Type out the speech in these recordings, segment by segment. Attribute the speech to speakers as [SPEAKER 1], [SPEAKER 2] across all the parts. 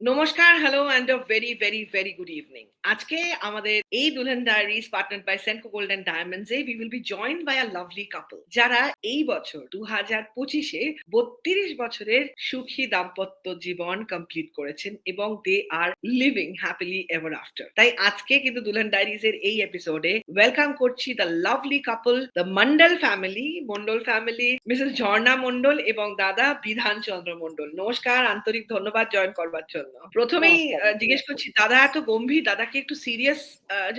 [SPEAKER 1] নমস্কার, hello and a very, very, very good evening. আজকে আমাদের এই Dulhan diaries partnered by Senco gold and diamonds এ we will be joined by a lovely couple যারা এই বছর ২০২৫ এ ৩২ বছরের সুখী দাম্পত্য জীবন কমপ্লিট করেছেন এবং দে আর লিভিং হ্যাপিলি এভার আফটার। তাই আজকে কিন্তু দুলহান ডায়েরিজ এর এই এপিসোডে ওয়েলকাম করছি the lovely couple, the Mondal family, Mrs Jharna Mondal এবং দাদা বিধান চন্দ্র মন্ডল। নমস্কার, আন্তরিক ধন্যবাদ জয়েন করবার জন্য। প্রথমেই
[SPEAKER 2] নমস্কার।
[SPEAKER 1] জিজ্ঞেস করছি, দাদা এত গম্ভীর, দাদা কি একটু সিরিয়াস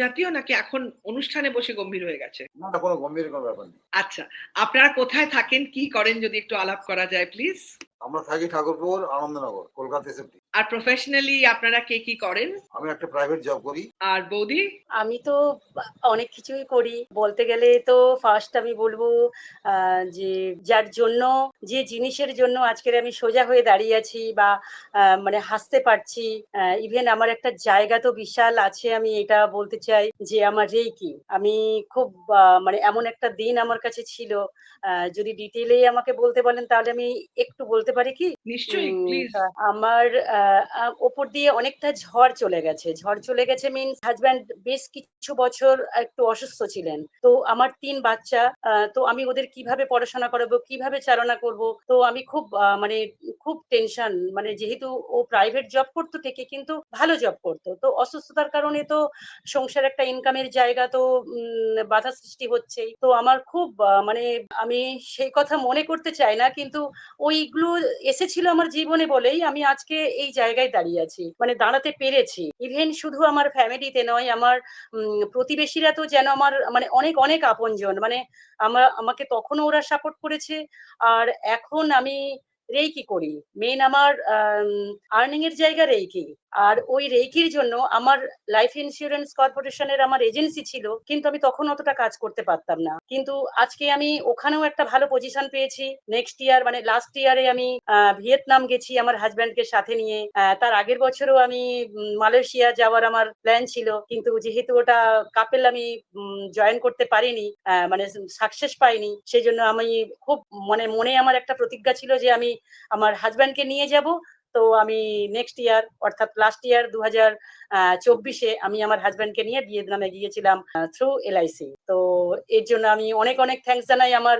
[SPEAKER 1] জাতীয় নাকি এখন অনুষ্ঠানে বসে গম্ভীর হয়ে গেছে?
[SPEAKER 2] না, না, কোনো গম্ভীর কোনো ব্যাপার নেই।
[SPEAKER 1] আচ্ছা, আপনারা কোথায় থাকেন, কি করেন যদি একটু আলাপ করা যায় প্লিজ?
[SPEAKER 2] আমরা থাকি ঠাকুরপুর, আনন্দনগর, কলকাতা এসএফডি।
[SPEAKER 1] আর প্রফেশনালি আপনারা কে কি করেন?
[SPEAKER 2] আমি একটা প্রাইভেট জব করি।
[SPEAKER 1] আর বৌদি?
[SPEAKER 3] আমি তো অনেক কিছুই করি। বলতে গেলে তো ফার্স্ট আমি বলব যে যার জন্য, যে জিনিসের জন্য আজকের আমি সোজা হয়ে দাঁড়িয়ে আছি বা মানে হাসতে পারছি, ইভেন আমার একটা জায়গা তো বিশাল আছে, আমি এটা বলতে চাই যে আমার রেইকি। আমি খুব মানে এমন একটা দিন আমার কাছে ছিল, যদি ডিটেইলে আমাকে বলতে বলেন তাহলে আমি একটু বলতে পারি কি?
[SPEAKER 1] নিশ্চয়ই, প্লিজ।
[SPEAKER 3] আমার ওপর দিয়ে অনেকটা ঝড় চলে গেছে। ঝড় চলে গেছে মিনস হাসব্যান্ড বেশ কিছু বছর একটু অসুস্থ ছিলেন। তো আমার ৩ বাচ্চা। তো আমি ওদের কিভাবে পড়াশোনা করাবো, কিভাবে চালনা করব? তো আমি খুব মানে খুব টেনশন, মানে যেহেতু ও প্রাইভেট জব করতো ঠিকই কিন্তু ভালো জব করতো। তো অসুস্থতার কারণে তো সংসারে একটা ইনকামের জায়গা তো বাধা সৃষ্টি হচ্ছেই। তো আমার খুব মানে আমি সেই কথা মনে করতে চাই না, কিন্তু ওইগুলো এসেছিল আমার জীবনে বলেই আমি আজকে এই জায়গায় দাঁড়িয়ে আছি। মানে দাঁড়াতে পেরেছি। ইভেন শুধু আমার ফ্যামিলিতে নয়, আমার প্রতিবেশীরা তো যেন আমার মানে অনেক, অনেক আপনজন। মানে আমাকে তখনও ওরা সাপোর্ট করেছে। আর এখন আমি রেইকি করি। মেইন আমার আর্নিং এর জায়গা রেইকি। আর ওই রেইকির জন্য আমার লাইফ ইন্সুরেন্স কর্পোরেশনের আমার এজেন্সি ছিল। কিন্তু আমি তখন অতটা কাজ করতে পারতাম না। কিন্তু আজকে আমি ওখানেও একটা ভালো পজিশন পেয়েছি। নেক্সট ইয়ার মানে লাস্ট ইয়ারে আমি ভিয়েতনাম গেছি আমার হাসব্যান্ডকে সাথে নিয়ে। তার আগের বছরও আমি মালয়েশিয়া যাওয়ার আমার প্ল্যান ছিল। কিন্তু যেহেতু ওটা কাপল আমি জয়েন করতে পারিনি, মানে সাকসেস পাইনি। সেজন্য আমি খুব মানে মনে আমার একটা প্রতিজ্ঞা ছিল যে আমি আমার হাসব্যান্ডকে নিয়ে যাব। তো আমি নেক্সট ইয়ার অর্থাৎ লাস্ট ইয়ার ২০২৪ আমি আমার হাসব্যান্ডকে নিয়ে ভিয়েতনামে গিয়েছিলাম থ্রু এলআইসি। তো এর জন্য আমি অনেক, অনেক থ্যাংকস জানাই আমার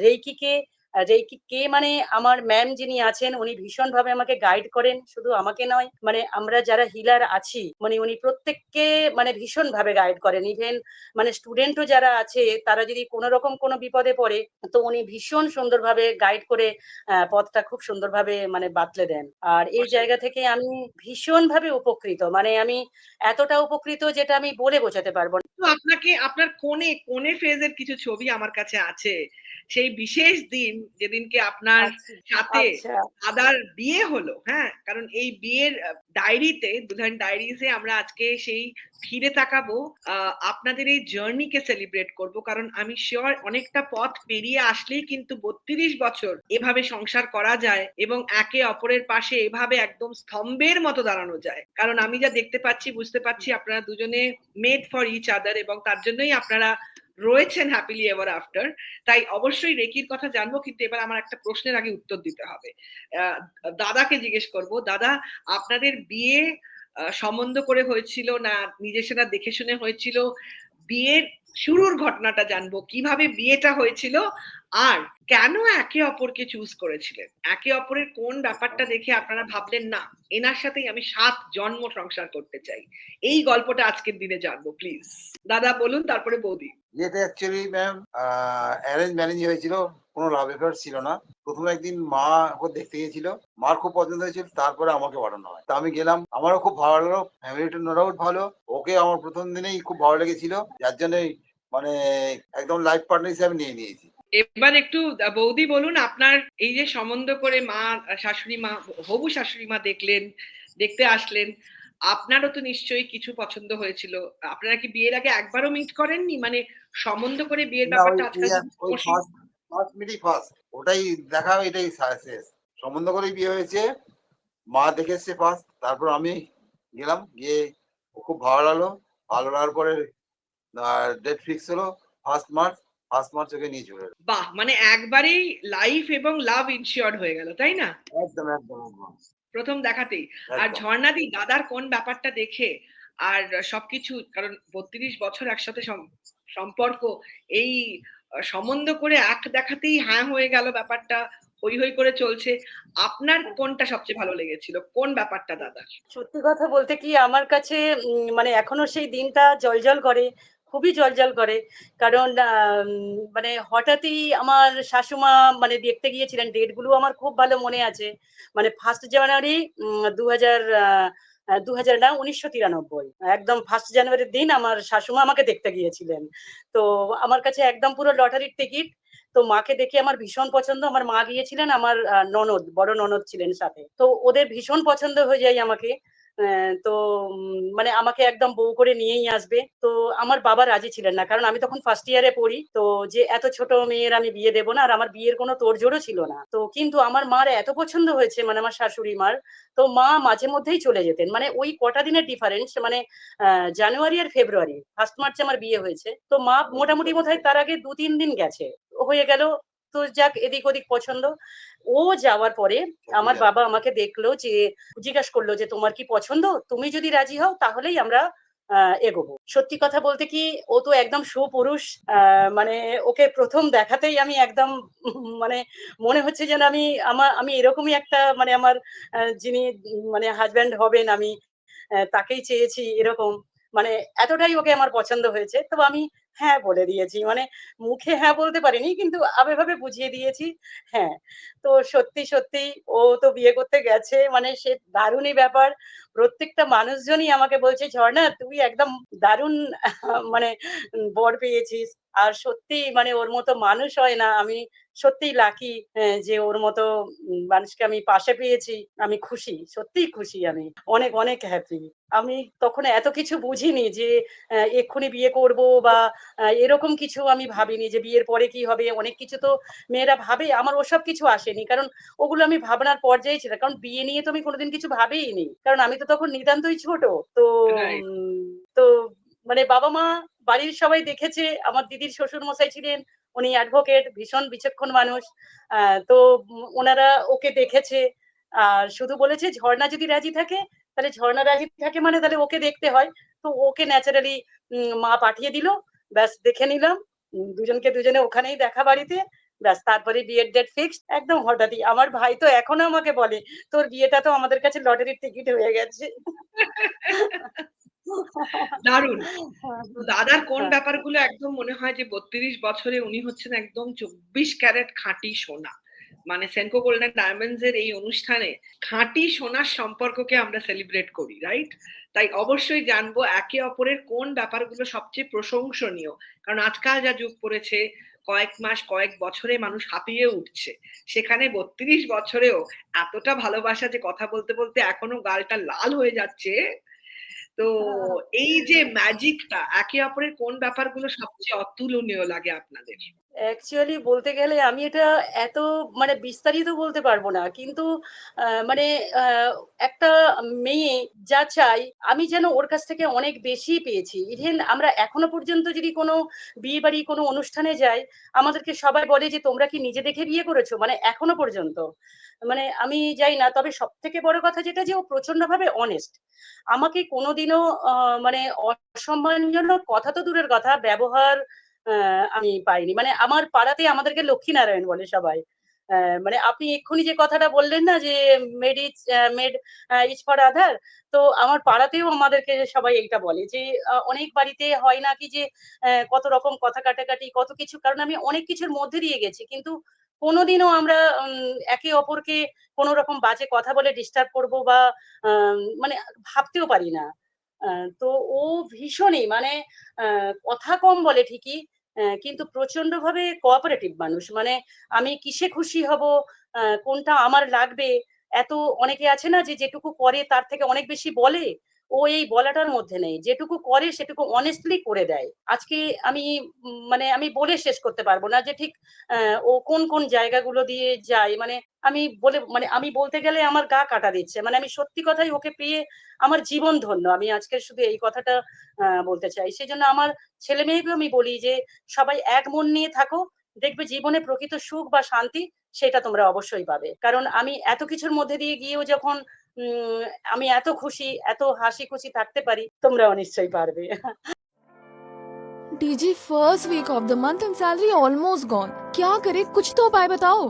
[SPEAKER 3] রেইকিকে। রেইকি কে মানে আমার ম্যাম যিনি আছেন উনি ভীষণভাবে আমাকে গাইড করেন। শুধু আমাকে নয়, মানে আমরা যারা হিলার আছি মানে উনি প্রত্যেককে মানে ভীষণভাবে গাইড করেন। ইভেন মানে স্টুডেন্টও যারা আছে তারা যদি কোনো রকম কোনো বিপদে পড়ে তো উনি ভীষণ সুন্দরভাবে গাইড করে পথটা খুব সুন্দরভাবে মানে বাতলে দেন। আর এই জায়গা থেকে আমি ভীষণভাবে উপকৃত। মানে আমি এতটা উপকৃত যেটা আমি বলে বোঝাতে পারব না।
[SPEAKER 1] তো আপনাকে আপনার কোনে ফেজের কিছু ছবি আমার কাছে আছে। সেই বিশেষ দিন যেদিনকে আপনার
[SPEAKER 3] আচ্ছা,
[SPEAKER 1] সাথে
[SPEAKER 3] আচ্ছা।
[SPEAKER 1] দাদার বিয়ে হলো, হ্যাঁ? কারণ এই বিয়ের ডায়েরিতে, দুলহান ডায়েরিজে আমরা আজকে সেই ফিরে তাকাবো, আপনাদের এই জার্নিকে সেলিব্রেট করব। কারণ আমি সিউর অনেকটা পথ পেরিয়ে আসলেই কিন্তু ৩২ বছর এভাবে সংসার করা যায় এবং একে অপরের পাশে এভাবে একদম স্তম্ভের মতো দাঁড়ানো যায়। কারণ আমি যা দেখতে পাচ্ছি, বুঝতে পারছি আপনারা দুজনে মেড ফর ইচ আদার এবং তার জন্যই আপনারা রয়েছেন হ্যাপিলি এভার আফটার। তাই অবশ্যই রেকির কথা জানবো, কিন্তু এবার আমার একটা প্রশ্নের আগে উত্তর দিতে হবে। দাদাকে জিজ্ঞেস করব, দাদা আপনাদের বিয়ে সম্বন্ধ করে হয়েছিল না নিজের সেটা দেখে শুনে হয়েছিল? বিয়ের শুরুর ঘটনাটা জানবো, কিভাবে বিয়েটা হয়েছিল আর কেন একে অপরকে চুজ করেছিলেন? একে অপরের কোন ব্যাপারটা দেখে আপনারা ভাবলেন না এনার সাথেই আমি ৭ জন্ম সংসার করতে চাই? এই গল্পটা আজকের দিনে জানবো প্লিজ। দাদা বলুন, তারপরে বৌদি।
[SPEAKER 2] বিয়েটা অ্যাকচুয়ালি ম্যাম অ্যারেঞ্জ ম্যারেজ হয়েছিল। কোনো লাভ অ্যাফেয়ার ছিল না। ১ম একদিন মা ওকে দেখতে গেছিল। মার খুব পছন্দ হয়েছিল। তারপরে আমাকে পাঠানো হয়। তো আমি গেলাম। আমারও খুব ভালো লাগলো। ফ্যামিলিটা নো ডাউট ভালো। ওকে আমার ১ম দিনেই খুব ভালো লেগেছিল। যার জন্যই মানে একদম লাইফ পার্টনার হিসেবে নিয়ে নিয়েছি।
[SPEAKER 1] এবার একটু বৌদি বলুন, আপনার এই যে সম্বন্ধ করে মা, শাশুড়ি মা, হবু শাশুড়ি মা দেখলেন, দেখতে আসলেন, আপনারও তো নিশ্চয়ই কিছু পছন্দ হয়েছিল। আপনারা কি বিয়ের আগে একবারও মিট করেননি? মানে সম্বন্ধ করে বিয়ের
[SPEAKER 2] না,
[SPEAKER 1] ব্যাপারটা আজকাল
[SPEAKER 2] ওই ফার্স্ট মিটই ফার্স্ট। ওটাই দেখা, এটাই শেষ। সম্বন্ধ করেই বিয়ে হয়েছে। মা দেখে এসছে ফার্স্ট। তারপর আমি গেলাম। গিয়ে ও খুব ভালো লাগলো। ভালো লাগার পরে ডেট ফিক্স হলো 1st মার্চ। 1st মার্চ ওকে নিয়ে চলে এলাম।
[SPEAKER 1] বাহ! মানে একবারেই লাইফ এবং লাভ ইনশিওরড হয়ে গেল, তাই না?
[SPEAKER 2] একদম, একদম, একদম।
[SPEAKER 1] প্রথম দেখাতেই। আর
[SPEAKER 2] একদম।
[SPEAKER 1] ঝর্ণাদি দাদার কোন ব্যাপারটা দেখে আর সবকিছু, কারণ ৩২ বছর একসাথে সম্পর্ক, এই সম্বন্ধ করে এক দেখাতেই হ্যাঁ হয়ে গেল ব্যাপারটা, হৈ হৈ করে চলছে। আপনার কোনটা সবচেয়ে ভালো লেগেছিল? কোন ব্যাপারটা দাদার?
[SPEAKER 3] সত্যি কথা বলতে কি আমার কাছে মানে এখনো সেই দিনটা জ্বলজ্বল করে, খুবই জ্বলজ্বল করে। কারণ মানে হঠাৎই আমার শাশুমা মানে দেখতে গিয়েছিলেন, ডেট গুলো আমার খুব ভালো মনে আছে। মানে 1st জানুয়ারি ২০০০ ২০০০ না ১৯৯৩, একদম 1st জানুয়ারির দিন আমার শাশুমা আমাকে দেখতে গিয়েছিলেন। তো আমার কাছে একদম পুরো লটারির টিকিট। তো মাকে দেখে আমার ভীষণ পছন্দ। আমার মা গিয়েছিলেন, আমার ননদ, বড় ননদ ছিলেন সাথে। তো ওদের ভীষণ পছন্দ হয়ে যায় আমাকে। তো মানে আমাকে একদম বউ করে নিয়েই আসবে। তো আমার বাবা রাজি ছিলেন না। কারণ আমি তখন 1st ইয়ারে পড়ি। তো যে এত ছোট মেয়ের আমি বিয়ে দেব না। আর আমার বিয়ের কোনো তোড়জোড়ও ছিল না। তো কিন্তু আমার মার এত পছন্দ হয়েছে, মানে আমার শাশুড়ি মার, তো মা মাঝে মধ্যেই চলে যেতেন। মানে ওই কটা দিনের ডিফারেন্স, মানে আ জানুয়ারি আর ফেব্রুয়ারি। 1st মার্চে আমার বিয়ে হয়েছে। তো মা মোটামুটি বোধহয় তার আগে ২-৩ দিন গেছে। হয়ে গেল। তো যাক এদিক ওদিক পছন্দ। ও যাওয়ার পরে
[SPEAKER 2] সত্যি
[SPEAKER 3] আমার
[SPEAKER 2] দারুণ।
[SPEAKER 3] বাবা আমাকে দেখলো যে জিজ্ঞাসা করলো যে, "তোমার কি পছন্দ? তুমি যদি রাজি হও তাহলেই আমরা আ এগোবো।" সত্যি কথা বলতে কি ও তো একদম সুপুরুষ। আ মানে ওকে ১ম দেখাতেই আমি একদম মানে মনে হচ্ছে যেন আমি এরকমই একটা মানে আমার যিনি মানে হাসব্যান্ড হবেন আমি তাকেই চেয়েছি এরকম। মানে এতটাই ওকে আমার পছন্দ হয়েছে। তো আমি হ্যাঁ বলে দিয়েছি। মানে মুখে হ্যাঁ বলতে পারিনি কিন্তু আবেভাবে বুঝিয়ে দিয়েছি হ্যাঁ। তো সত্যি ও তো বিয়ে করতে গেছে, মানে সে দারুণই ব্যাপার। প্রত্যেকটা মানুষজনই আমাকে বলছে, "ঝর্ণা তুই একদম দারুণ মানে বর পেয়েছিস।" আর সত্যিই মানে ওর মতো মানুষ হয় না। আমি সত্যিই লাকি যে ওর মতো মানুষকে আমি পাশে পেয়েছি। আমি খুশি। সত্যিই খুশি আমি। অনেক হ্যাপি। আমি তখন এত কিছু বুঝিনি যে এক্ষুনি বিয়ে করব বা এরকম কিছু আমি ভাবিনি যে বিয়ের পরে কি হবে? অনেক কিছু তো মেয়েরা ভাবে। আমার ওসব কিছু আসেনি। কারণ ওগুলো আমি ভাবনার পর্যায়েই ছিল। কারণ বিয়ে নিয়ে তো আমি কোনদিন কিছু ভাবিইনি। কারণ আমি তো তখন নিতান্তই ছোট। তো
[SPEAKER 1] রাইট।
[SPEAKER 3] তো মানে বাবা-মা, বাড়ির সবাই দেখেছে। আমার দিদির শ্বশুরমশাই ছিলেন। উনি অ্যাডভোকেট, ভীষণ বিচক্ষণ মানুষ। তো উনারা ওকে দেখেছে। আর শুধু বলেছে ঝর্ণা যদি রাজি থাকে, তাহলে ঝর্ণা রাজি থাকে মানে তাহলে ওকে দেখতে হয়। তো ওকে ন্যাচারালি মা পাঠিয়ে দিল। ব্যাস দেখে নিলাম। দুজনকে দুজনে ওখানেই দেখা বাড়িতে। ব্যাস তারপরে বিয়ের ডেট ফিক্সড। একদম হঠাৎই। আমার ভাই তো এখনো আমাকে বলে, "তোর বিয়েটা তো আমাদের কাছে লটারির টিকিট হয়ে গেছে।"
[SPEAKER 1] দারুণ। তো দাদার কোন
[SPEAKER 3] হ্যাঁ,
[SPEAKER 1] ব্যাপারগুলো একদম মনে হয় যে ৩২ বছরে উনি হচ্ছেন একদম ২৪ ক্যারেট খাঁটি সোনা। মানে সেনকো গোল্ডেন ডায়মন্ডস এর এই অনুষ্ঠানে খাঁটি সোনার সম্পর্ককে আমরা সেলিব্রেট করি, রাইট? তাই অবশ্যই জানবো একে অপরের কোন ব্যাপারগুলো সবচেয়ে প্রশংসনীয়। কারণ আজকাল যা যুগ পড়েছে, কয়েক মাস, কয়েক বছরে মানুষ হাঁপিয়ে উঠছে। সেখানে ৩২ বছরেও এতটা ভালোবাসা যে কথা বলতে এখনো গালটা লাল হয়ে যাচ্ছে। তো এই যে ম্যাজিকটা, একে অপরের কোন ব্যাপারগুলো সবচেয়ে অতুলনীয় লাগে আপনাদের?
[SPEAKER 3] অ্যাকচুয়ালি বলতে গেলে আমি এটা এত মানে বিস্তারিত বলতে পারবো না। কিন্তু মানে আ একটা মেয়ে যা চায় আমি যেন ওর কাছ থেকে অনেক বেশি পেয়েছি। ইভেন আমরা এখনো পর্যন্ত যদি কোনো বিয়েবাড়ি কোনো অনুষ্ঠানে যাই, আমাদেরকে সবাই বলে যে, "তোমরা কি নিজে দেখে বিয়ে করেছো?" মানে এখনো পর্যন্ত। মানে আমি জানি না। তবে সবথেকে বড় কথা যেটা যে ও প্রচন্ডভাবে অনেস্ট। আমাকে কোনোদিনও আ মানে অসম্মানজনক কথা তো দূরের কথা, ব্যবহার আ আমি পাইনি। মানে আমার পাড়াতে আমাদেরকে লক্ষ্মীনারায়ণ বলে সবাই। মানে আপনি এক্ষুনি যে কথাটা বললেন না যে মেড ইচ ফর আদার। তো আমার পাড়াতেও আমাদেরকে সবাই এইটা বলে যে অনেক বাড়িতে হয় নাকি যে কত রকম কথা কাটাকাটি কত কিছু, কারণ আমি অনেক কিছুর মধ্যে দিয়ে গেছি। কিন্তু কোনোদিনও আমরা একে অপরকে কোন রকম বাজে কথা বলে ডিস্টার্ব করব বা মানে ভাবতেও পারি না। আ তো ও ভীষণই মানে আ কথা কম বলে ঠিকই, কিন্তু প্রচন্ডভাবে কোঅপারেটিভ মানুষ। মানে আমি কিসে খুশি হব, কোনটা আমার লাগবে, এত অনেকে আছে না যে যেটুকু করে তার থেকে অনেক বেশি বলে। ও এই বলাটার মধ্যে নেই। যেটুকু করে সেটুকু honestly করে দেয়। আজকে আমি মানে আমি বলে শেষ করতে পারব না যে ঠিক ও কোন জায়গাগুলো দিয়ে যায়। মানে আমি বলতে গেলে আমার গা কাটা দিচ্ছে। মানে আমি সত্যি কথাই ওকে পেয়ে আমার জীবন ধন্য। আমি আজকে শুধু এই কথাটা বলতে চাই। সেজন্য আমার ছেলে-মেয়েকেও আমি বলি যে, "সবাই এক মন নিয়ে থাকো। দেখবে জীবনে প্রকৃত সুখ বা শান্তি সেটা তোমরা অবশ্যই পাবে।" কারণ আমি এত কিছুর মধ্যে দিয়ে গিয়েও যখন উম, আমি এত খুশি, এত হাসি খুশি থাকতে পারি, তোমরাও নিশ্চয়ই পারবে।
[SPEAKER 4] डीजी first week of the month and salary almost gone. क्या करे, कुछ तो उपाय बताओ।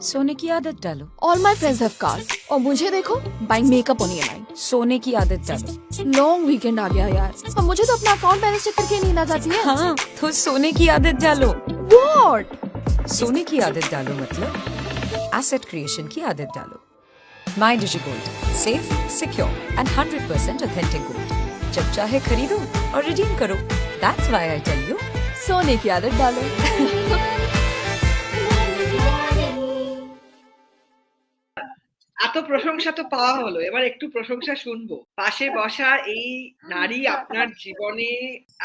[SPEAKER 5] सोने की आदत डालो।
[SPEAKER 4] All my friends have cars और मुझे देखो बाइंग मेकअप ऑन ईएमआई।
[SPEAKER 5] सोने की आदत डालो।
[SPEAKER 4] लॉन्ग वीकेंड आ गया यार, अब मुझे तो अपना अकाउंट बैलेंस चेक करके नींद आ जाती है।
[SPEAKER 5] हाँ, तो सोने की आदत डालो।
[SPEAKER 4] व्हाट?
[SPEAKER 5] सोने की आदत डालो मतलब एसेट क्रिएशन की आदत डालो। My Digi gold, safe, secure and 100% authentic gold. जब चाहे खरीदो और रिडीम करो। That's why I tell you,
[SPEAKER 4] सोने की आदत डालो।
[SPEAKER 1] এত প্রশংসা তো পাওয়া হলো, এবার একটু প্রশংসা শুনবো। পাশে বসা এই নারী আপনার জীবনে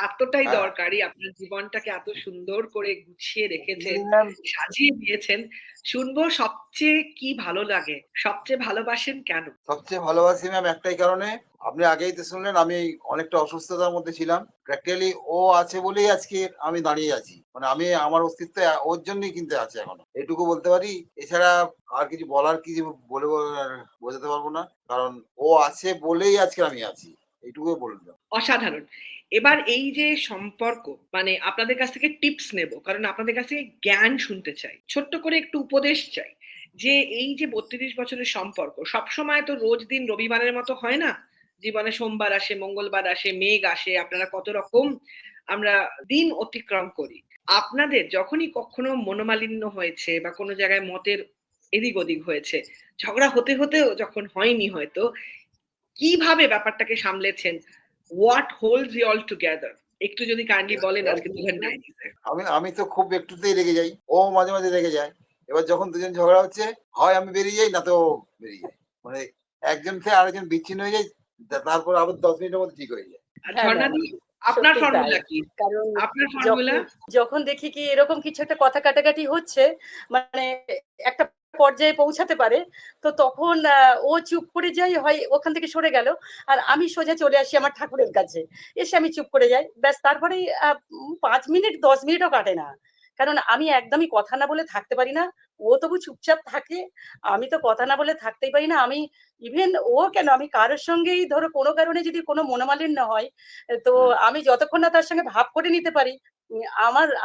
[SPEAKER 1] এতটাই
[SPEAKER 2] হ্যাঁ।
[SPEAKER 1] দরকারি, আপনার জীবনটাকে এত সুন্দর করে গুছিয়ে রেখেছেন,
[SPEAKER 2] ম্যাম,
[SPEAKER 1] সাজিয়ে দিয়েছেন। শুনবো সবচেয়ে কি ভালো লাগে, সবচেয়ে ভালোবাসেন কেন?
[SPEAKER 2] সবচেয়ে ভালোবাসি ম্যাম একটাই কারণে, আপনি আগেই তো শুনলেন আমি অনেকটা অসুস্থতার মধ্যে ছিলাম। প্র্যাকটিক্যালি ও আছে বলেই আজকে আমি দাঁড়িয়ে আছি। মানে আমি আমার অস্তিত্ব ওর জন্যই কিন্তু আছে এখনো। এটুকু বলতে পারি। এছাড়া আর কিছু বলার কিছু বলে বোঝাতে পারবো না। কারণ ও আছে বলেই আজকে আমি আছি। এইটুকুই বললাম।
[SPEAKER 1] অসাধারণ। এবার এই যে সম্পর্ক, মানে আপনাদের কাছ থেকে টিপস নেব, কারণ আপনাদের কাছ থেকে জ্ঞান শুনতে চাই, ছোট্ট করে একটু উপদেশ চাই যে এই যে 32 বছরের সম্পর্ক, সবসময় তো রোজ দিন রবিবারের মতো হয় না। জীবনে সোমবার আসে, মঙ্গলবার আসে, মেঘ আসে, আপনারা কত রকম আমরা দিন অতিক্রম করি। আপনাদের যখনই কখনো মনোমালিন্য হয়েছে বা কোনো জায়গায় মতের এদিক ওদিক হয়েছে, ঝগড়া হতে হতেও যখন হয়নি হয়তো, কিভাবে ব্যাপারটাকে সামলেছেন? What holds you all together? একটু যদি কাইন্ডলি বলেন আজকে দুজন ডাইরিতে।
[SPEAKER 2] আমি তো খুব একটুতেই রেগে যাই। ও মাঝে, মাঝে রেগে যায়। এবার যখন দুজন ঝগড়া হচ্ছে, হয় আমি বেরিয়ে যাই না তো ও বেরিয়ে যায়। মানে একজন থেকে আরেকজন বিচ্ছিন্ন হয়ে যায়। তারপর আবার ১০ মিনিটের মধ্যে ঠিক হয়ে যায়।
[SPEAKER 1] আর
[SPEAKER 3] হ্যাঁ ম্যাম,
[SPEAKER 1] ঝর্ণাদি, আপনার
[SPEAKER 3] সত্যি তাই।
[SPEAKER 1] ফর্মুলা কি?
[SPEAKER 3] কারণ
[SPEAKER 1] আপনার
[SPEAKER 3] যখন
[SPEAKER 1] ফর্মুলা?
[SPEAKER 3] যখন দেখি কি এরকম কিছু একটা কথা কাটাকাটি হচ্ছে, মানে একটা পর্যায়ে পৌঁছাতে পারে, তো তখন ও চুপ করে যায়, হয় ওখান থেকে সরে গেল, আর আমি সোজা চলে আসি আমার ঠাকুরের কাছে। এসে আমি চুপ করে যাই। ব্যাস, তারপরেই ৫ মিনিট ১০ মিনিটও কাটে না। কারণ আমি একদমই কথা না বলে থাকতে পারি না। ও তবু চুপচাপ থাকে। আমি তো কথা না বলে থাকতেই পারি না। আমি ইভেন ও কেন, আমি কারোর সঙ্গেই ধরো কোনো কারণে যদি কোনো মনোমালিন্য হয়, তো
[SPEAKER 2] হুম।
[SPEAKER 3] আমি যতক্ষণ না তার সঙ্গে ভাব করে নিতে পারি,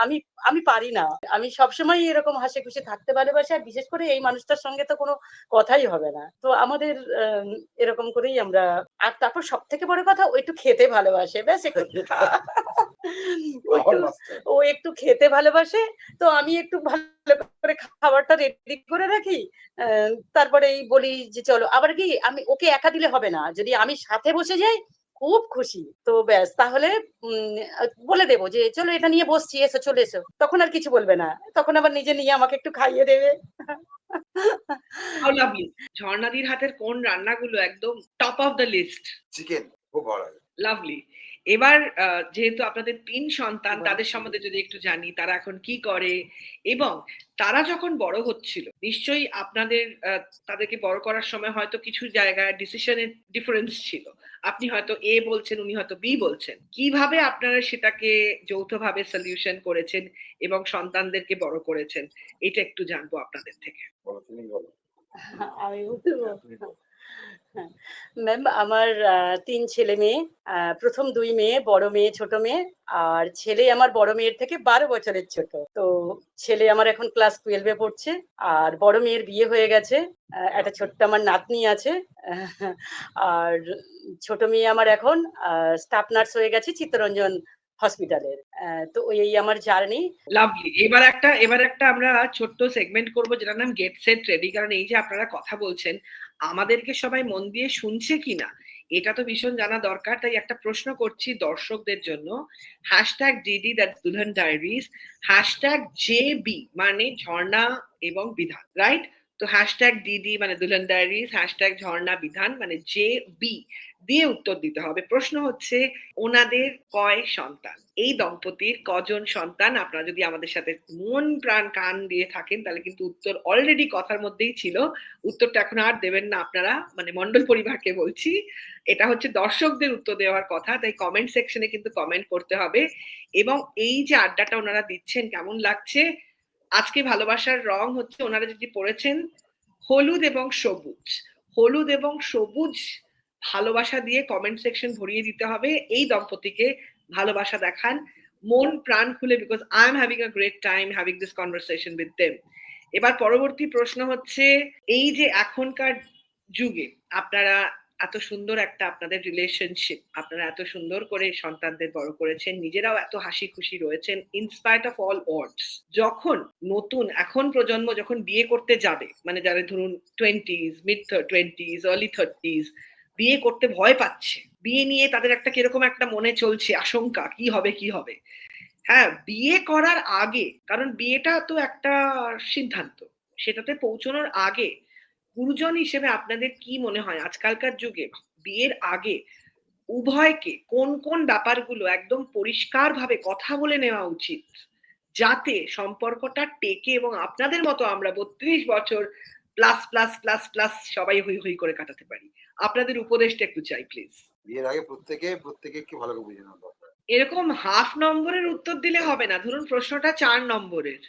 [SPEAKER 3] আমি আমি পারি না। আমি সবসময় এরকম হাসিখুশি থাকতে ভালোবাসি, আর বিশেষ করে এই মানুষটার সঙ্গে তো কোনো কথাই হবে না। তো আমাদের এরকম করেই আমরা। আর তারপর সবথেকে বড় কথা, ও একটু খেতে ভালোবাসে। ব্যাস একটু ও
[SPEAKER 2] আমার
[SPEAKER 3] একটু
[SPEAKER 2] মাস্টার।
[SPEAKER 3] ও একটু খেতে ভালোবাসে। তো আমি একটু ভালো করে খাবারটা রেডি করে রাখি। আ তারপরেই বলি যে চলো। আবার কি, আমি ওকে একা দিলে হবে না। যদি আমি সাথে বসে যাই, খুব খুশি। তো ব্যাস তাহলে উম বলে দেব যে, "চলো এটা নিয়ে বসছি, এসো চলে এসো।" তখন আর কিছু বলবে না। তখন আবার নিজে নিয়ে আমাকে একটু খাইয়ে দেবে।
[SPEAKER 1] How lovely! ঝর্ণাদির হাতের কোন রান্নাগুলো একদম top of the list?
[SPEAKER 2] Chicken খুব ভালো লাগে।
[SPEAKER 1] লাভলি। এবার যেহেতু আপনাদের ৩ সন্তান,
[SPEAKER 3] বলো।
[SPEAKER 1] তাদের সম্বন্ধে যদি একটু জানি, তারা এখন কি করে? এবং তারা যখন বড় হচ্ছিল, নিশ্চয়ই আপনাদের তাদেরকে বড় করার সময় হয়তো কিছু জায়গায় ডিসিশন এর ডিফারেন্স ছিল। আপনি হয়তো A বলছেন, উনি হয়তো B বলছেন। কিভাবে আপনারা সেটাকে যৌথভাবে সলিউশন করেছেন এবং সন্তানদেরকে বড় করেছেন? এটা একটু জানবো আপনাদের থেকে।
[SPEAKER 2] বলো, তুমি বলো।
[SPEAKER 3] আমি বলবো।
[SPEAKER 2] তুমি বলো।
[SPEAKER 3] হ্যাঁ, ম্যাম আমার ৩ ছেলে-মেয়ে। ১ম ২ মেয়ে, বড় মেয়ে, ছোট মেয়ে। আর ছেলে আমার বড় মেয়ের থেকে ১২ বছরের ছোট। তো ছেলে আমার এখন ক্লাস 12 এ পড়ছে। আর বড় মেয়ের বিয়ে হয়ে গেছে। একটা ছোট্ট আমার নাতনি আছে। আর ছোট মেয়ে আমার এখন আ স্টাফ নার্স হয়ে গেছে চিত্তরঞ্জন হসপিটালের। তো এই আমার জার্নি।
[SPEAKER 1] লাভলি। এবার একটা আমরা ছোট্ট সেগমেন্ট করব যেটার নাম গেট সেট রেডি। কারণ এই যে আপনারা কথা বলছেন, আমাদেরকে সবাই মন দিয়ে শুনছে কিনা এটা তো ভীষণ জানা দরকার। তাই একটা প্রশ্ন করছি দর্শকদের জন্য। #ডিডি দ্যাটস দুলহান ডায়েরিজ, #জেবি মানে ঝর্ণা এবং বিধান, রাইট? তো #ডিডি মানে দুলহান ডায়েরিজ, #ঝর্ণা বিধান মানে জেবি দিয়ে উত্তর দিতে হবে। প্রশ্ন হচ্ছে ওনাদের কয় সন্তান? এই দম্পতির কজন সন্তান? আপনারা যদি আমাদের সাথে মন প্রাণ কান দিয়ে থাকেন তাহলে কিন্তু উত্তর অলরেডি কথার মধ্যেই ছিল। উত্তরটা এখন আর দেবেন না আপনারা, মানে মন্ডল পরিবারকে বলছি। এটা হচ্ছে দর্শকদের উত্তর দেওয়ার কথা, তাই কমেন্ট সেকশনে কিন্তু কমেন্ট করতে হবে। এবং এই যে আড্ডাটা ওনারা দিচ্ছেন কেমন লাগছে? আজকে ভালোবাসার রং হচ্ছে ওনারা যদি পড়েছেন হলুদ এবং সবুজ। হলুদ এবং সবুজ ভালোবাসা দিয়ে কমেন্ট সেকশন ভরিয়ে দিতে হবে। এই দম্পতিকে ভালোবাসা দেখান মন প্রাণ খুলে, because I am having a great time having this conversation with them. এবার পরবর্তী প্রশ্ন হচ্ছে, এই যে এখনকার যুগে আপনারা এত সুন্দর একটা আপনাদের রিলেশনশিপ, আপনারা এত সুন্দর করে সন্তানদের বড় করেছেন, নিজেরাও এত হাসি খুশি রয়েছেন in spite of all ods, যখন নতুন এখন প্রজন্ম যখন বিয়ে করতে যাবে, মানে যারা ধরুন 20s, mid 20s, early 30s, বিয়ে করতে ভয় পাচ্ছে, বিয়ে নিয়ে তাদের একটা কিরকম একটা মনে চলছে আশঙ্কা, কি হবে কি হবে। হ্যাঁ, বিয়ে করার আগে, কারণ বিয়েটা তো একটা সিদ্ধান্ত, সেটাতে পৌঁছানোর আগে গুরুজন হিসেবে আপনাদের কি মনে হয় আজকালকার যুগে বিয়ের আগে উভয়কে কোন কোন ব্যাপারগুলো একদম পরিষ্কারভাবে কথা বলে নেওয়া উচিত, যাতে সম্পর্কটা টেকে এবং আপনাদের মতো আমরা 32 বছর প্লাস প্লাস প্লাস প্লাস সবাই হই হই করে কাটাতে পারি? আপনাদের উপদেশটা একটু চাই প্লিজ।
[SPEAKER 2] বিয়ের আগে প্রত্যেকে একটু ভালো করে বুঝে নেওয়া দরকার।
[SPEAKER 1] এরকম হাফ নম্বরের উত্তর দিলে হবে না। ধরুন প্রশ্নটা 4 নম্বরের,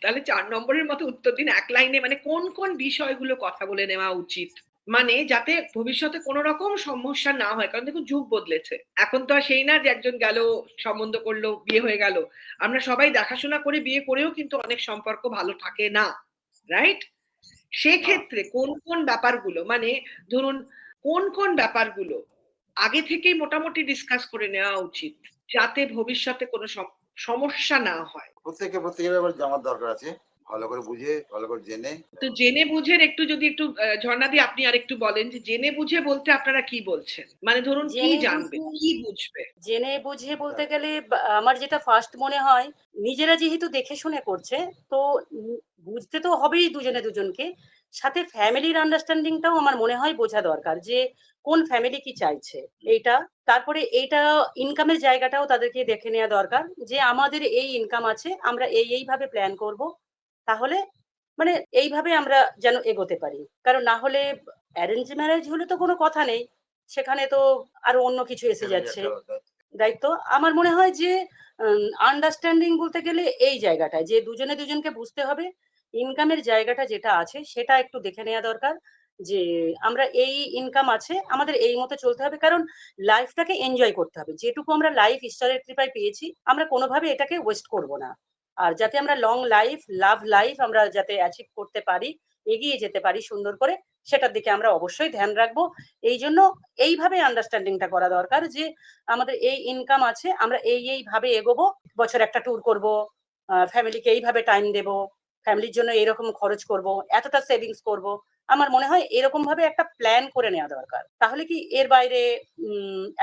[SPEAKER 1] তাহলে 4 নম্বরের মতো উত্তর দিন এক লাইনে, মানে কোন কোন বিষয়গুলো কথা বলে নেওয়া উচিত, মানে যাতে ভবিষ্যতে কোনো রকম সমস্যা না হয়। কারণ দেখুন যুগ বদলেছে, এখন তো আর সেই না যে একজন গেল সম্বন্ধ করলো বিয়ে হয়ে গেল। আমরা সবাই দেখাশোনা করে বিয়ে করেও কিন্তু অনেক সম্পর্ক ভালো থাকে না, রাইট? সেক্ষেত্রে কোন কোন ব্যাপারগুলো, মানে ধরুন কোন কোন ব্যাপারগুলো আগে থেকেই মোটামুটি ডিসকাস করে নেওয়া উচিত, যাতে ভবিষ্যতে কোনো সমস্যা না হয়?
[SPEAKER 2] প্রত্যেকের ব্যাপারে জানার দরকার আছে, ভালো করে বুঝে ভালো করে জেনে।
[SPEAKER 1] তো জেনে বুঝে একটু যদি একটু ঝর্ণাদি আপনি আর একটু বলেন যে জেনে বুঝে বলতে আপনারা কি বলছেন, মানে ধরুন কি
[SPEAKER 3] জেনে
[SPEAKER 1] জানবে,
[SPEAKER 3] বুঝে
[SPEAKER 1] কি বুঝবে?
[SPEAKER 3] জেনে বুঝে বলতে গেলে আমার যেটা ফার্স্ট মনে হয়, নিজেরা যেহেতু দেখে শুনে করছে, তো বুঝতে তো হবেই দুজনে দুজনকে, সাথে ফ্যামিলির আন্ডারস্ট্যান্ডিংটাও আমার মনে হয় বোঝা দরকার, যে কোন ফ্যামিলি কি চাইছে এইটা। তারপরে এইটা ইনকামের জায়গাটাও তাদেরকে দেখে নেওয়া দরকার, যে আমাদের এই ইনকাম আছে, আমরা এইভাবে প্ল্যান করব, তাহলে মানে এইভাবে আমরা যেন এগোতে পারি। কারণ না হলে অ্যারেঞ্জ ম্যারেজ হলে তো কোনো কথা নেই, সেখানে তো আরো অন্য কিছু এসে যাচ্ছে দায়িত্ব। আমার মনে হয় যে আন্ডারস্ট্যান্ডিং বলতে গেলে এই জায়গাটায়, যে দুজনে দুজনকে বুঝতে হবে ইনকামের জায়গাটা যেটা আছে সেটা একটু দেখে নেওয়া দরকার, যে আমরা এই ইনকাম আছে, আমাদের এই মতো চলতে হবে। কারণ লাইফটাকে এনজয় করতে হবে, যেটুকু আমরা লাইফ ঈশ্বরের কৃপায় পেয়েছি, আমরা কোনোভাবে এটাকে ওয়েস্ট করব না। আর যাতে আমরা লং লাইফ, লাভ লাইফ আমরা যাতে অ্যাচিভ করতে পারি, এগিয়ে যেতে পারি সুন্দর করে, সেটার দিকে আমরা অবশ্যই ধ্যান রাখবো। এই জন্য এইভাবে আন্ডারস্ট্যান্ডিংটা করা দরকার, যে আমাদের এই ইনকাম আছে, আমরা এইভাবে এগোবো, বছর একটা ট্যুর করব, ফ্যামিলিকে এইভাবে টাইম দেব, ফ্যামিলির জন্য এরকম খরচ করব, এতটা সেভিংস করব। আমার মনে হয় এরকম ভাবে একটা প্ল্যান করে নেওয়া দরকার। তাহলে কি এর বাইরে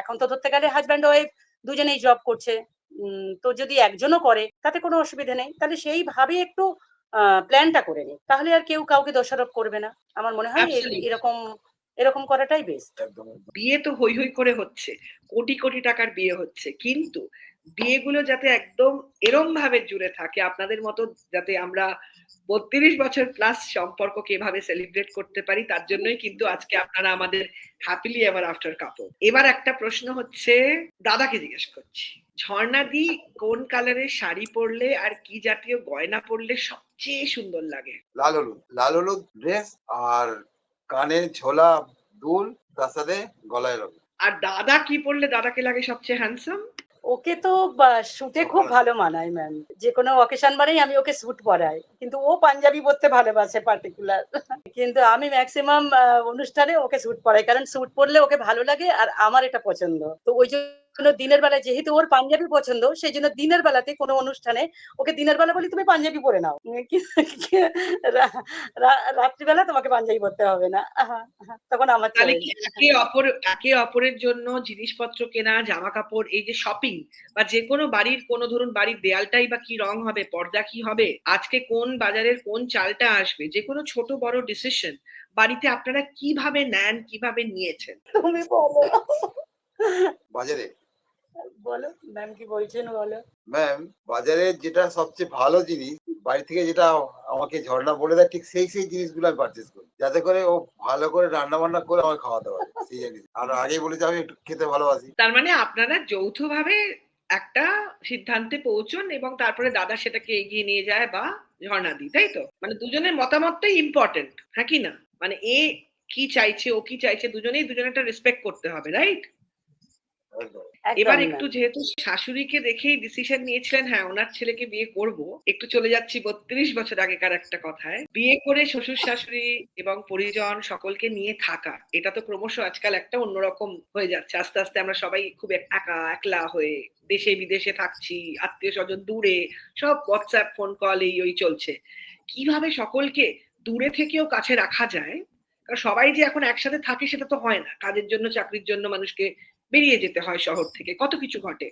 [SPEAKER 3] এখন তো ধরতে গেলে হাজব্যান্ড ওয়াইফ দুজনেই জব করছে, তো যদি একজনও করে তাতে কোনো অসুবিধা নেই, তাহলে সেইভাবে একটু প্ল্যানটা করে নিই, তাহলে আর কেউ কাউকে দোষারোপ করবে না। আমার মনে হয়
[SPEAKER 1] Absolutely.
[SPEAKER 3] এরকম এরকম করাটাই বেস্ট।
[SPEAKER 2] একদম
[SPEAKER 1] বিয়ে তো হই হই করে হচ্ছে, কোটি কোটি টাকার বিয়ে হচ্ছে, কিন্তু বিয়েগুলো যাতে একদম এরম ভাবে জুড়ে থাকে আপনাদের মতো, যাতে আমরা 32 বছর প্লাস সম্পর্ককে এভাবে সেলিব্রেট করতে পারি, তার জন্যই কিন্তু আজকে আপনারা আমাদের হ্যাপিলি এভার আফটার কাপল। এবার একটা প্রশ্ন হচ্ছে, দাদাকে জিজ্ঞেস করছি, ঝর্ণাদি কোন কালারের শাড়ি পরলে আর কি জাতীয় গয়না পরলে সবচেয়ে সুন্দর লাগে?
[SPEAKER 2] লাল হলুদ ড্রেস, আর কানের ঝোলা দুল, তার সাথে গলায় রবি।
[SPEAKER 1] আর দাদা কি পরলে দাদাকে লাগে সবচেয়ে হ্যান্ডসাম?
[SPEAKER 3] ওকে তো শুটে খুব ভালো মানায় ম্যাম, যে কোনো অকেশন মানেই আমি ওকে স্যুট পরাই, কিন্তু ও পাঞ্জাবি পরতে ভালোবাসে পার্টিকুলার। কিন্তু আমি ম্যাক্সিমাম অনুষ্ঠানে ওকে স্যুট পরাই, কারণ স্যুট পরলে ওকে ভালো লাগে আর আমার এটা পছন্দ। তো ওই জন্য দিনের বেলায়, যেহেতু ওর পাঞ্জাবি পছন্দ, সেই জন্য দিনের বেলাতে কোনো অনুষ্ঠানে ওকে দিনের বেলা বলি তুমি পাঞ্জাবি পরে নাও, রাত্রিবেলা তোমাকে পাঞ্জাবি পরতে হবে না, তখন আমার
[SPEAKER 1] তাহলে
[SPEAKER 3] চয়েস।
[SPEAKER 1] কি একে অপরের জন্য জিনিসপত্র কেনা, জামা কাপড়, এই যে শপিং, বা যে কোনো বাড়ির কোনো ধরুন বাড়ির দেয়ালটাই বা কি রং হবে, পর্দা কি হবে, আজকে কোন বাজারের কোন চালটা আসবে, যে কোনো ছোট বড় ডিসিশন বাড়িতে আপনারা কিভাবে নেন, কিভাবে নিয়েছেন?
[SPEAKER 3] তুমি বলো,
[SPEAKER 2] বাজারে
[SPEAKER 3] বলো ম্যাম কি বলছেন, বলো।
[SPEAKER 2] ম্যাম, বাজারে যেটা সবচেয়ে ভালো জিনিস, বাড়ি থেকে যেটা আমাকে ঝর্ণা বলে দেয়, ঠিক সেই জিনিসগুলো আমি পারচেস করি, যাতে করে ও ভালো করে রান্না বান্না করে আমাকে খাওয়াতে পারে সেই জিনিস। আর আগেই বলেছি আমি একটু খেতে ভালোবাসি।
[SPEAKER 1] তার মানে আপনারা যৌথভাবে একটা সিদ্ধান্তে পৌঁছন এবং তারপরে দাদা সেটাকে এগিয়ে নিয়ে যায় বা ঝর্ণা দিই, তাই তো? মানে দুজনের মতামতটাই ইম্পর্টেন্ট, হ্যাঁ কি না? মানে এ কি চাইছে, ও কি চাইছে, দুজনেই দুজনেরটা রেসপেক্ট করতে হবে, রাইট?
[SPEAKER 2] একদম।
[SPEAKER 1] এবার
[SPEAKER 3] একদম
[SPEAKER 1] একটু
[SPEAKER 3] ম্যাম।
[SPEAKER 1] যেহেতু শাশুড়িকে দেখেই ডিসিশন নিয়েছিলেন, হ্যাঁ ওনার ছেলেকে বিয়ে করব, একটু চলে যাচ্ছি 32 বছর আগেকার একটা কথায়। বিয়ে করে শ্বশুর শাশুড়ি এবং পরিজন সকলকে নিয়ে থাকা, এটা তো ক্রমশ আজকাল একটা অন্যরকম হয়ে যাচ্ছে। আস্তে আস্তে আমরা সবাই খুব একা একলা হয়ে দেশে বিদেশে থাকছি, আত্মীয় স্বজন দূরে, সব হোয়াটসঅ্যাপ ফোন কল এই ওই চলছে। কিভাবে সকলকে দূরে থেকেও কাছে রাখা যায়? কারণ সবাই যে এখন একসাথে থাকে সেটা তো হয় না। কাজের জন্য, চাকরির জন্য মানুষকে বেরিয়ে যেতে হয় শহর থেকে, কত কিছু ঘটে।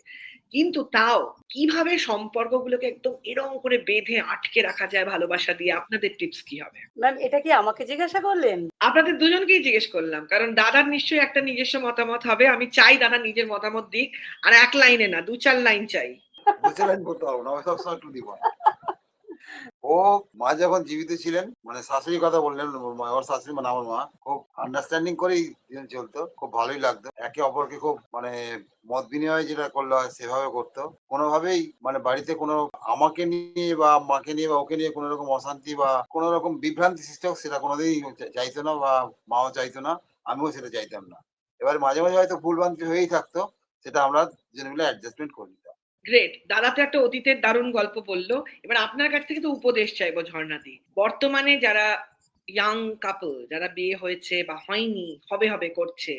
[SPEAKER 1] কিন্তু তাও কিভাবে সম্পর্কগুলোকে একদম এরম করে বেঁধে আটকে রাখা যায় ভালোবাসা দিয়ে, আপনাদের টিপস কি হবে?
[SPEAKER 3] ম্যাম, এটা কি আমাকে জিজ্ঞাসা করলেন?
[SPEAKER 1] আপনাদের দুজনকেই জিজ্ঞেস করলাম, কারণ দাদার নিশ্চয়ই একটা নিজস্ব মতামত হবে। আমি চাই দাদা নিজের মতামত দিক, আর এক লাইনে না, 2-4 লাইন চাই।
[SPEAKER 2] 2-4 লাইন বলতে পারবো না, আমি সবসময় একটু দিব। ও মা যখন জীবিত ছিলেন, মানে শাশুড়ির কথা বললেন, ওর শাশুড়ি মানে আমার মা খুব আন্ডারস্ট্যান্ডিং করেই দিন চলতো, খুব ভালোই লাগতো। একে অপরকে খুব মানে মত বিনিময় যেটা করলে হয় সেভাবে করতো। কোনোভাবেই মানে বাড়িতে কোনো আমাকে নিয়ে বা মাকে নিয়ে বা ওকে নিয়ে কোনো রকম অশান্তি বা কোনো রকম বিভ্রান্তি সৃষ্টি হোক সেটা কোনোদিনই চাইতো না, বা মাও চাইতো না, আমিও সেটা চাইতাম না। এবার মাঝে মাঝে হয়তো ভুল ভ্রান্তি হয়েই থাকতো, সেটা আমরা দুজনে মিলে অ্যাডজাস্টমেন্ট করে নিতাম।
[SPEAKER 1] গ্রেট, দাদা তো একটা অতীতের দারুণ গল্প বললো। এবার আপনার কাছ থেকে তো উপদেশ চাইবো ঝর্ণাদি। বর্তমানে যারা ইয়াং কাপল, যারা বিয়ে হয়েছে বা হয়নি, হবে হবে করছে,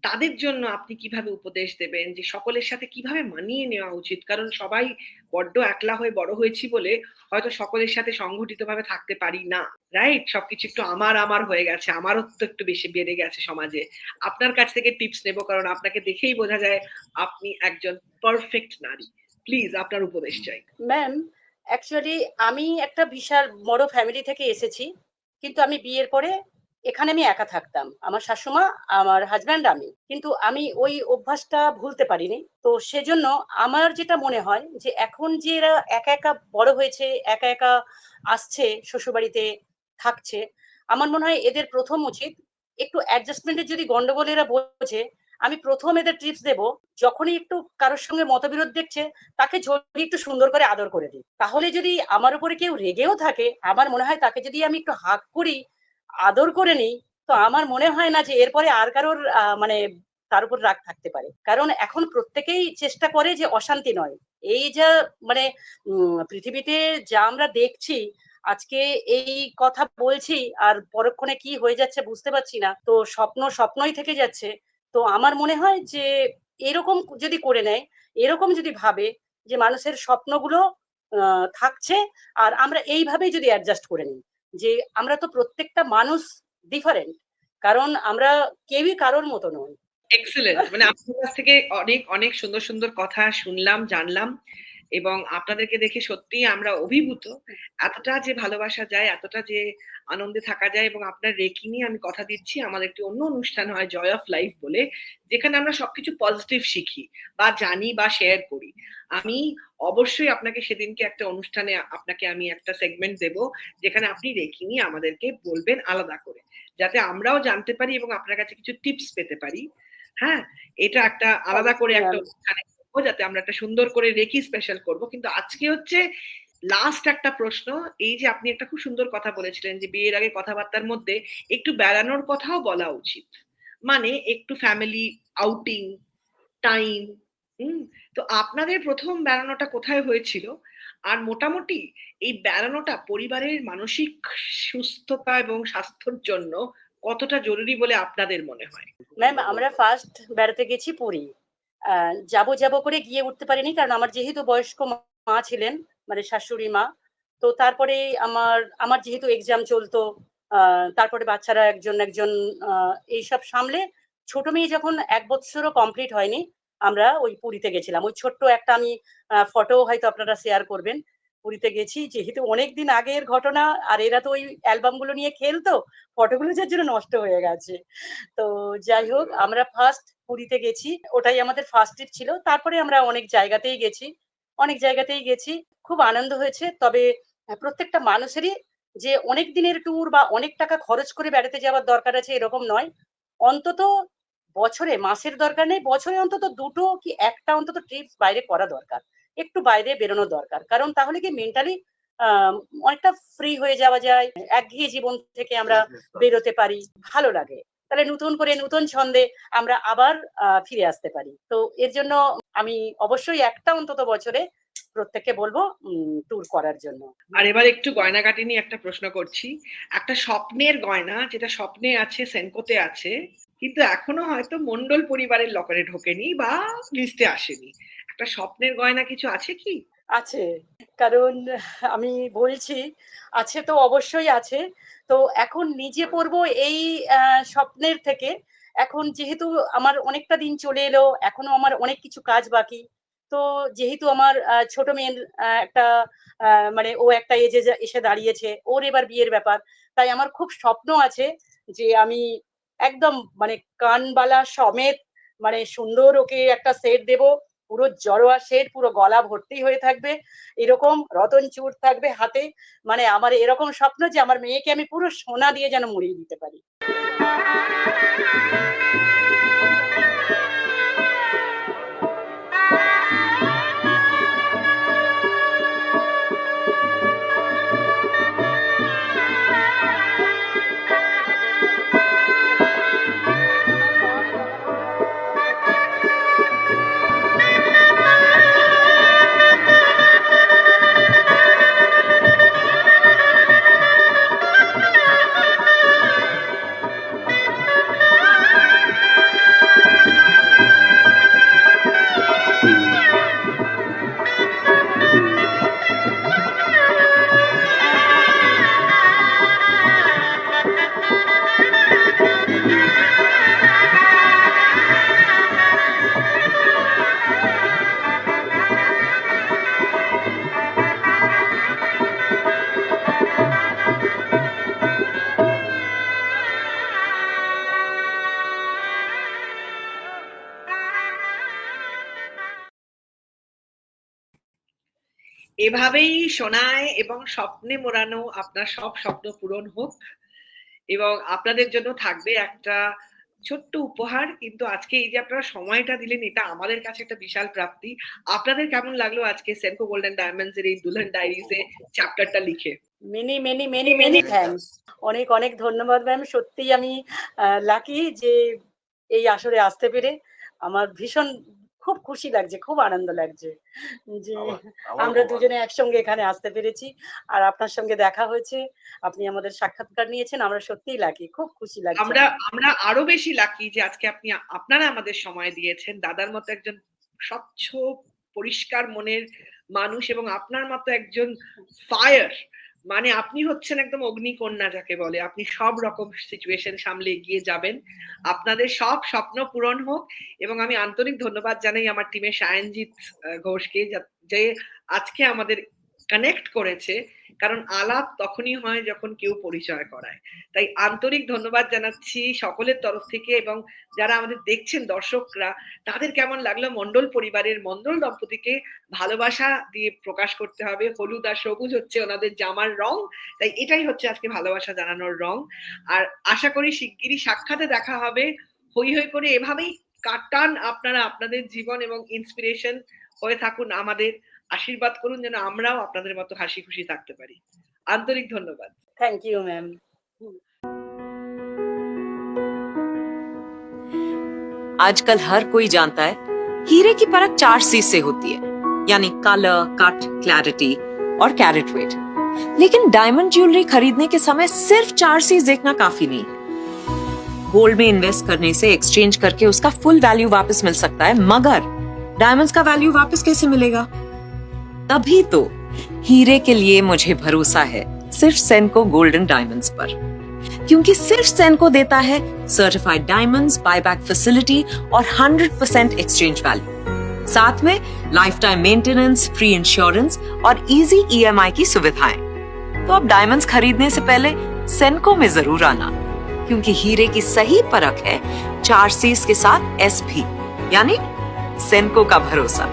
[SPEAKER 1] তাদের জন্য আপনি কিভাবে উপদেশ দেবেন যে সকলের সাথে কিভাবে মানিয়ে নেওয়া উচিত? কারণ সবাই বড্ড একলা হয়ে বড় হয়েছি বলে হয়তো সকলের সাথে সংগঠিতভাবে থাকতে পারি না, রাইট? সবকিছু একটু আমার আমার হয়ে গেছে, আমারত্ব একটু বেশি বেড়ে গেছে সমাজে। আপনার কাছ থেকে টিপস নেব, কারণ আপনাকে দেখেই বোঝা যায় আপনি একজন পারফেক্ট নারী। প্লিজ আপনার উপদেশ চাই।
[SPEAKER 3] ম্যাম, অ্যাকচুয়ালি আমি একটা বিশাল বড় ফ্যামিলি থেকে এসেছি, কিন্তু আমি বিয়ের পরে এখানে আমি একা থাকতাম, আমার শাশুমা, আমার হাজব্যান্ড, আমি। কিন্তু আমি ওই অভ্যাসটা ভুলতে পারিনি। তো সেজন্য আমার যেটা মনে হয় যে এখন যে এরা একা একা বড় হয়েছে, একা একা আসছে শ্বশুরবাড়িতে থাকছে, আমার মনে হয় এদের প্রথম উচিত একটু অ্যাডজাস্টমেন্টের যদি গন্ডগোল এরা বোঝে, আমি প্রথম এদের টিপস দেব, যখনই একটু কারোর সঙ্গে মতবিরোধ দেখছে তাকে জড়িয়ে একটু সুন্দর করে আদর করে দিই। তাহলে যদি আমার উপরে কেউ রেগেও থাকে, আমার মনে হয় তাকে যদি আমি একটু হাগ করি, আদর করে নিই, তো আমার মনে হয় না যে এরপরে আর কারোর মানে তার উপর রাগ থাকতে পারে। কারণ এখন প্রত্যেকেই চেষ্টা করে যে অশান্তি নয়। এই যা মানে পৃথিবীতে যা আমরা দেখছি, আজকে এই কথা বলছি আর পরক্ষণে কি হয়ে যাচ্ছে বুঝতে পারছি না। তো স্বপ্ন স্বপ্নই থেকে যাচ্ছে। তো আমার মনে হয় যে এরকম যদি করে নেয়, এরকম যদি ভাবে যে মানুষের স্বপ্নগুলো থাকছে, আর আমরা এইভাবেই যদি অ্যাডজাস্ট করে নিই যে আমরা তো প্রত্যেকটা মানুষ ডিফারেন্ট, কারণ আমরা কেউই কারোর মতো নই।
[SPEAKER 1] এক্সেলেন্ট, মানে আপনার কাছ থেকে অনেক অনেক সুন্দর সুন্দর কথা শুনলাম, জানলাম, এবং আপনাদেরকে দেখে সত্যিই আমরা অভিভূত। এতটা যে ভালোবাসা যায়, এতটা যে আনন্দে থাকা যায়। এবং আপনার রেকি নিয়ে আমি কথা দিচ্ছি, আমাদের একটি অন্য অনুষ্ঠান হয় জয় অফ লাইফ বলে, যেখানে আমরা সবকিছু পজিটিভ শিখি বা জানি বা শেয়ার করি। আমি অবশ্যই আপনাকে সেদিনকে একটা অনুষ্ঠানে আপনাকে আমি একটা সেগমেন্ট দেব, যেখানে আপনি রেকি নিয়ে আমাদেরকে বলবেন আলাদা করে, যাতে আমরাও জানতে পারি এবং আপনার কাছে কিছু টিপস পেতে পারি। হ্যাঁ, এটা একটা আলাদা করে
[SPEAKER 3] অবশ্যই
[SPEAKER 1] একটা
[SPEAKER 3] ম্যাম।
[SPEAKER 1] অনুষ্ঠানে করবো, যাতে আমরা একটা সুন্দর করে রেকি স্পেশাল করব। কিন্তু আজকে হচ্ছে লাস্ট একটা প্রশ্ন। এই যে আপনি একটা খুব সুন্দর কথা বলেছিলেন যে বিয়ের আগে কথাবার্তার মধ্যে একটু বেড়ানোর কথাও বলা উচিত। মানে একটু ফ্যামিলি আউটিং টাইম। হুম। তো আপনাদের প্রথম বেড়ানোটা কোথায় হয়েছিল? আর মোটামুটি এই বেড়ানোটা পরিবারের মানসিক সুস্থতা এবং স্বাস্থ্যের জন্য কতটা জরুরি বলে আপনাদের মনে হয়?
[SPEAKER 3] ম্যাম, আমরা ফার্স্ট বেড়াতে গেছি পুরী। যাবো যাবো করে গিয়ে উঠতে পারিনি, কারণ আমার যেহেতু বয়স্ক মা ছিলেন, মানে শাশুড়ি মা। তো তারপরে আমার আমার যেহেতু এক্সাম চলতো, তারপরে বাচ্চারা একজন একজন এইসব সামলে ছোট মেয়ে যখন 1 বৎসরও কমপ্লিট হয়নি, আমরা ওই পুরীতে গেছিলাম। ওই ছোট্ট একটা আমি ফটো হয়তো আপনারা শেয়ার করবেন। পুরীতে গেছি, যেহেতু অনেকদিন আগের ঘটনা, আর এরা তো ওই অ্যালবাম গুলো নিয়ে খেলতো, ফটোগুলো যার জন্য নষ্ট হয়ে গেছে। তো যাই হোক, আমরা ফার্স্ট পুরীতে গেছি। ওটাই আমাদের ফার্স্ট ট্রিপ ছিল। তারপরে আমরা অনেক জায়গাতেই গেছি। অনেক জায়গাতেই গেছি। খুব আনন্দ হয়েছে। তবে প্রত্যেকটা মানুষেরই যে অনেক দিনের ট্যুর বা অনেক টাকা খরচ করে বেড়াতে যাওয়ার দরকার আছে এরকম নয়। অন্তত বছরে, মাসের দরকার নেই, বছরে অন্তত ২ টো কি ১ টা অন্তত ট্রিপস বাইরে করা দরকার। একটু বাইরে বেরোনো দরকার। কারণ তাহলে কি মেন্টালি অনেকটা ফ্রি হয়ে যাওয়া যায়, একঘেয়ে জীবন থেকে আমরা বেরোতে পারি, ভালো লাগে। তাহলে নতুন করে নতুন ছন্দে আমরা আবার ফিরে আসতে পারি। তো এর জন্য আমি অবশ্যই একটা অন্তত বছরে প্রত্যেককে বলবো ট্যুর করার জন্য।
[SPEAKER 1] আর এবার একটু গয়নাগাটি নিয়ে একটা প্রশ্ন করছি। একটা স্বপ্নের গয়না যেটা স্বপ্নে আছে, সেনকোতে আছে, কিন্তু এখনো হয়তো মন্ডল পরিবারের লকারে ঢোকেনি বা লিস্টে আসেনি। একটা স্বপ্নের গয়না কিছু আছে কি?
[SPEAKER 3] আছে, কারণ আমি বলছি আছে তো অবশ্যই আছে। তো এখন নিজে পড়বো এই স্বপ্নের থেকে এখন যেহেতু আমার অনেকটা দিন চলে এলো, এখনো আমার অনেক কিছু কাজ বাকি। তো যেহেতু আমার ছোট মেয়ের একটা মানে ও একটা এজে এসে দাঁড়িয়েছে, ওর এবার বিয়ের ব্যাপার। তাই আমার খুব স্বপ্ন আছে যে আমি একদম মানে কানবালা সমেত মানে সুন্দর ওকে একটা সেট দেবো, পুরো জড়োয়া সেট, পুরো গলা ভর্তি হয়ে থাকবে, এরকম রতন চূড় থাকবে হাতে। মানে আমার এরকম স্বপ্ন যে আমার মেয়েকে আমি পুরো সোনা দিয়ে যেন মুড়িয়ে দিতে পারি।
[SPEAKER 1] এভাবেই শোনায় এবং স্বপ্নে মোড়ানো আপনার সব স্বপ্ন পূরণ হোক, এবং আপনাদের জন্য থাকবে একটা ছোট্ট উপহার। কিন্তু আজকে এই যে আপনারা সময়টা দিলেন, এটা আমাদের কাছে একটা বিশাল প্রাপ্তি। আপনাদের কেমন লাগলো আজকে সেনকো গোল্ডেন ডায়মন্ডস এর এই দুলহান ডায়েরিজ এ চ্যাপ্টারটা লিখে?
[SPEAKER 3] Many many many many thanks, অনেক অনেক ধন্যবাদ ম্যাম। সত্যিই আমি লাকি যে এই আসরে আসতে পেরে আমার ভীষণ খুব খুশি লাগছে, খুব আনন্দ লাগছে যে আমরা দুজনে একসঙ্গে এখানে আসতে পেরেছি আর আপনার সঙ্গে দেখা হয়েছে, আপনি আমাদের সাক্ষাৎকার নিয়েছেন, আমরা সত্যিই লাকি, খুব খুশি লাগছে।
[SPEAKER 1] আমরা আমরা আরো বেশি লাকি যে আজকে আপনারা আমাদের সময় দিয়েছেন। দাদার মতো একজন স্বচ্ছ পরিষ্কার মনের মানুষ এবং আপনার মতো একজন ফায়ার, মানে আপনি হচ্ছেন একদম অগ্নিকন্যা যাকে বলে। আপনি সব রকম সিচুয়েশন সামলে এগিয়ে যাবেন। আপনাদের সব স্বপ্ন পূরণ হোক। এবং আমি আন্তরিক ধন্যবাদ জানাই আমার টিমের সায়নজিৎ ঘোষকে, যে আজকে আমাদের কানেক্ট করেছে। কারণ আলাপ তখনই হয় যখন কেউ পরিচয় করায়। তাই আন্তরিক ধন্যবাদ জানাচ্ছি সকলের তরফ থেকে। এবং যারা আমাদের দেখছেন দর্শকরা, তাদের কেমন লাগলো? মন্ডল পরিবারের মন্ডল দম্পতিকে ভালোবাসা দিয়ে প্রকাশ করতে হবে। হলুদ আর সবুজ হচ্ছে ওনাদের জামার রং, তাই এটাই হচ্ছে আজকে ভালোবাসা জানানোর রং। আর আশা করি শিগগিরই সাক্ষাতে দেখা হবে। হই হই করে এভাবেই কাটান আপনারা আপনাদের জীবন এবং ইন্সপিরেশন হয়ে থাকুন আমাদের। আশীর্বাদ করুন যেন আমরাও আপনাদের মতো হাসি খুশি থাকতে পারি। আন্তরিক ধন্যবাদ।
[SPEAKER 3] Thank you ma'am.
[SPEAKER 5] आजकल हर कोई जानता है हीरे की परख 4C से होती है, यानी कलर, कट, क्लैरिटी और कैरेट वेट। लेकिन डायमंड ज्वेलरी खरीदने के समय सिर्फ 4C देखना काफी नहीं है। गोल्ड में इन्वेस्ट करने से एक्सचेंज करके उसका फुल वैल्यू वापस मिल सकता है, मगर डायमंड्स का वैल्यू वापस कैसे मिलेगा? तभी तो हीरे के लिए मुझे भरोसा है सिर्फ सेनको गोल्डन डायमंड्स पर, क्योंकि सिर्फ सेनको देता है सर्टिफाइड डायमंड्स, बायबैक फैसिलिटी और 100% एक्सचेंज वैल्यू, साथ में life time maintenance, free insurance और इजी EMI की सुविधाएं। तो अब डायमंड्स खरीदने से पहले सेनको में जरूर आना, क्योंकि हीरे की सही परख है 4Cs के साथ SP, यानी सेनको का भरोसा।